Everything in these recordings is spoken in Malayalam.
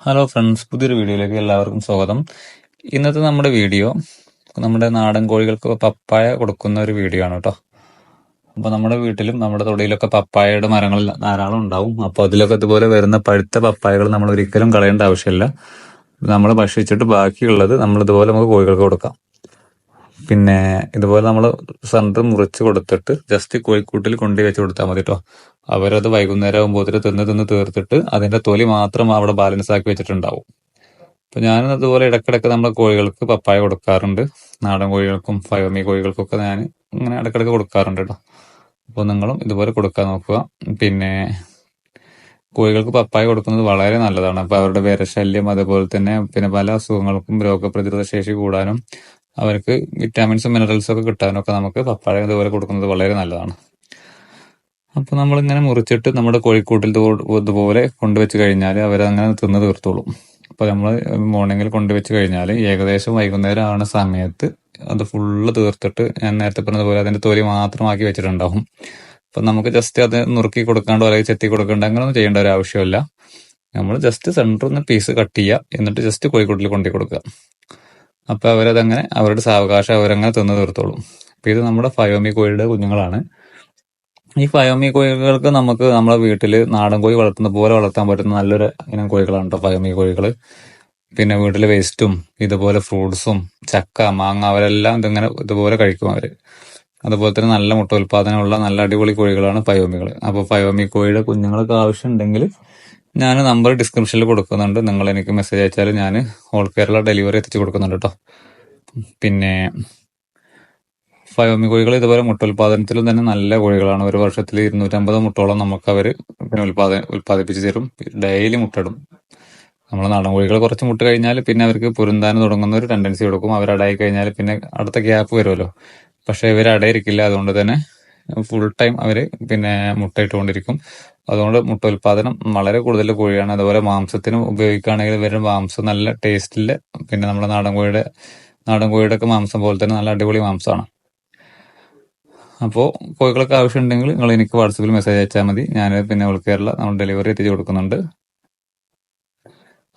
ഹലോ ഫ്രണ്ട്സ്, പുതിയൊരു വീഡിയോയിലേക്ക് എല്ലാവർക്കും സ്വാഗതം. ഇന്നത്തെ നമ്മുടെ വീഡിയോ നമ്മുടെ നാടൻ കോഴികൾക്ക് പപ്പായ കൊടുക്കുന്ന ഒരു വീഡിയോ ആണ് കേട്ടോ. അപ്പോൾ നമ്മുടെ വീട്ടിലും നമ്മുടെ തൊടിയിലൊക്കെ പപ്പായയുടെ മരങ്ങൾ ധാരാളം ഉണ്ടാവും. അപ്പോൾ അതിലൊക്കെ ഇതുപോലെ വരുന്ന പഴുത്ത പപ്പായകൾ നമ്മൾ ഒരിക്കലും കളയേണ്ട ആവശ്യമില്ല. നമ്മൾ ഭക്ഷിച്ചിട്ട് ബാക്കിയുള്ളത് നമ്മൾ ഇതുപോലെ നമുക്ക് കോഴികൾക്ക് കൊടുക്കാം. പിന്നെ ഇതുപോലെ നമ്മൾ സെന്റർ മുറിച്ച് കൊടുത്തിട്ട് ജസ്റ്റ് കോഴിക്കൂട്ടിൽ കൊണ്ടുപോയി വെച്ച് കൊടുത്താൽ മതി കേട്ടോ. അവരത് വൈകുന്നേരം ആകുമ്പോൾ തിന്ന് തീർത്തിട്ട് അതിന്റെ തൊലി മാത്രം അവിടെ ബാലൻസ് ആക്കി വെച്ചിട്ടുണ്ടാവും. അപ്പൊ ഞാൻ അതുപോലെ ഇടക്കിടക്ക് നമ്മുടെ കോഴികൾക്ക് പപ്പായ കൊടുക്കാറുണ്ട്. നാടൻ കോഴികൾക്കും ഫയോമി കോഴികൾക്കൊക്കെ ഞാൻ ഇങ്ങനെ ഇടക്കിടക്ക് കൊടുക്കാറുണ്ട് കേട്ടോ. അപ്പോൾ നിങ്ങളും ഇതുപോലെ കൊടുക്കാൻ നോക്കുക. പിന്നെ കോഴികൾക്ക് പപ്പായ കൊടുക്കുന്നത് വളരെ നല്ലതാണ്. അപ്പൊ അവരുടെ വിരശല്യം, അതുപോലെ തന്നെ പിന്നെ പല അസുഖങ്ങൾക്കും രോഗപ്രതിരോധ ശേഷി കൂടാനും അവർക്ക് വിറ്റാമിൻസും മിനറൽസും ഒക്കെ കിട്ടാനും ഒക്കെ നമുക്ക് പപ്പായ ഇതുപോലെ കൊടുക്കുന്നത് വളരെ നല്ലതാണ്. അപ്പൊ നമ്മളിങ്ങനെ മുറിച്ചിട്ട് നമ്മുടെ കോഴിക്കൂട്ടിൽ ഇതുപോലെ കൊണ്ടുവച്ച് കഴിഞ്ഞാൽ അവരങ്ങനെ തിന്ന് തീർത്തോളും. അപ്പൊ നമ്മൾ മോർണിംഗിൽ കൊണ്ടുവച്ച് കഴിഞ്ഞാൽ ഏകദേശം വൈകുന്നേരം ആവുന്ന സമയത്ത് അത് ഫുള്ള് തീർത്തിട്ട് ഞാൻ നേരത്തെ പറഞ്ഞതുപോലെ അതിന്റെ തൊലി മാത്രമാക്കി വെച്ചിട്ടുണ്ടാവും. അപ്പൊ നമുക്ക് ജസ്റ്റ് അത് നുറുക്കി കൊടുക്കാണ്ടോ അല്ലെങ്കിൽ ചെത്തി കൊടുക്കണ്ടോ അങ്ങനെയൊന്നും ചെയ്യേണ്ട ഒരു ആവശ്യമില്ല. നമ്മൾ ജസ്റ്റ് സെന്ററിൽ നിന്ന് പീസ് കട്ട് ചെയ്യുക, എന്നിട്ട് ജസ്റ്റ് കോഴിക്കൂട്ടിൽ കൊണ്ടു കൊടുക്കുക. അപ്പൊ അവരതങ്ങനെ അവരുടെ സാവകാശം അവരങ്ങനെ തിന്ന് തീർത്തോളും. അപ്പൊ ഇത് നമ്മുടെ ഫയോമി കോഴിയുടെ കുഞ്ഞുങ്ങളാണ്. ഈ ഫയോമി കോഴികൾക്ക് നമുക്ക് നമ്മളെ വീട്ടില് നാടൻ കോഴി വളർത്തുന്ന പോലെ വളർത്താൻ പറ്റുന്ന നല്ലൊരു ഇനം കോഴികളാണ് കേട്ടോ ഫയോമി കോഴികള്. പിന്നെ വീട്ടിലെ വേസ്റ്റും ഇതുപോലെ ഫ്രൂട്ട്സും ചക്ക, മാങ്ങ അവരെല്ലാം ഇതിങ്ങനെ ഇതുപോലെ കഴിക്കും അവര്. അതുപോലെ തന്നെ നല്ല മുട്ട ഉൽപാദനമുള്ള നല്ല അടിപൊളി കോഴികളാണ് ഫയോമികൾ. അപ്പോൾ ഫയോമി കോഴിയുടെ കുഞ്ഞുങ്ങൾക്ക് ആവശ്യമുണ്ടെങ്കിൽ ഞാൻ നമ്പർ ഡിസ്ക്രിപ്ഷനിൽ കൊടുക്കുന്നുണ്ട്. നിങ്ങൾ എനിക്ക് മെസ്സേജ് അയച്ചാൽ ഞാൻ ഓൾ കേരള ഡെലിവറി എത്തിച്ചു കൊടുക്കുന്നുണ്ട് കേട്ടോ. പിന്നെ ഫയോമി കോഴികൾ ഇതുപോലെ മുട്ട ഉൽപാദനത്തിലും തന്നെ നല്ല കോഴികളാണ്. ഒരു വർഷത്തിൽ 250 മുട്ടോളം നമുക്ക് അവർ പിന്നെ ഉൽപ്പാദിപ്പിച്ച് തരും. ഡെയിലി മുട്ടയിടും. നമ്മളെ നാടൻ കോഴികൾ കുറച്ച് മുട്ട കഴിഞ്ഞാൽ പിന്നെ അവർക്ക് പൊരുന്താൻ തുടങ്ങുന്ന ഒരു ടെൻഡൻസി കൊടുക്കും. അവർ അടയി കഴിഞ്ഞാൽ പിന്നെ അടുത്ത ഗ്യാപ്പ് വരുമല്ലോ. പക്ഷെ ഇവർ അടയിരിക്കില്ല. അതുകൊണ്ട് തന്നെ ഫുൾ ടൈം അവര് പിന്നെ മുട്ടയിട്ടുകൊണ്ടിരിക്കും. അതുകൊണ്ട് മുട്ട ഉൽപാദനം വളരെ കൂടുതൽ കോഴിയാണ്. അതുപോലെ മാംസത്തിന് ഉപയോഗിക്കുകയാണെങ്കിൽ ഇവരുടെ മാംസം നല്ല ടേസ്റ്റില് പിന്നെ നമ്മുടെ നാടൻ കോഴിയുടെ ഒക്കെ മാംസം പോലെ തന്നെ നല്ല അടിപൊളി മാംസമാണ്. അപ്പോൾ കോഴികളൊക്കെ ആവശ്യമുണ്ടെങ്കിൽ നിങ്ങൾ എനിക്ക് വാട്സപ്പിൽ മെസ്സേജ് അയച്ചാൽ മതി. ഞാൻ പിന്നെ ഓൾ കേരള നമ്മൾ ഡെലിവറി എത്തിച്ചു കൊടുക്കുന്നുണ്ട്.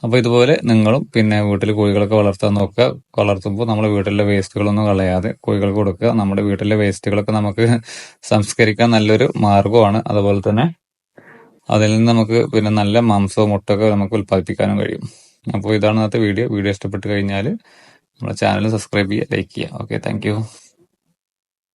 അപ്പൊ ഇതുപോലെ നിങ്ങളും പിന്നെ വീട്ടിൽ കോഴികളൊക്കെ വളർത്താൻ നോക്കുക. വളർത്തുമ്പോൾ നമ്മുടെ വീട്ടിലെ വേസ്റ്റുകളൊന്നും കളയാതെ കോഴികൾക്ക് കൊടുക്കുക. നമ്മുടെ വീട്ടിലെ വേസ്റ്റുകളൊക്കെ നമുക്ക് സംസ്കരിക്കാൻ നല്ലൊരു മാർഗമാണ്. അതുപോലെ തന്നെ അതിൽ നിന്ന് നമുക്ക് പിന്നെ നല്ല മാംസവും മുട്ടയൊക്കെ നമുക്ക് ഉൽപ്പാദിപ്പിക്കാനും കഴിയും. അപ്പോൾ ഇതാണ് ഇന്നത്തെ വീഡിയോ. ഇഷ്ടപ്പെട്ട് കഴിഞ്ഞാൽ നമ്മുടെ ചാനൽ സബ്സ്ക്രൈബ് ചെയ്യുക, ലൈക്ക് ചെയ്യുക. Okay, thank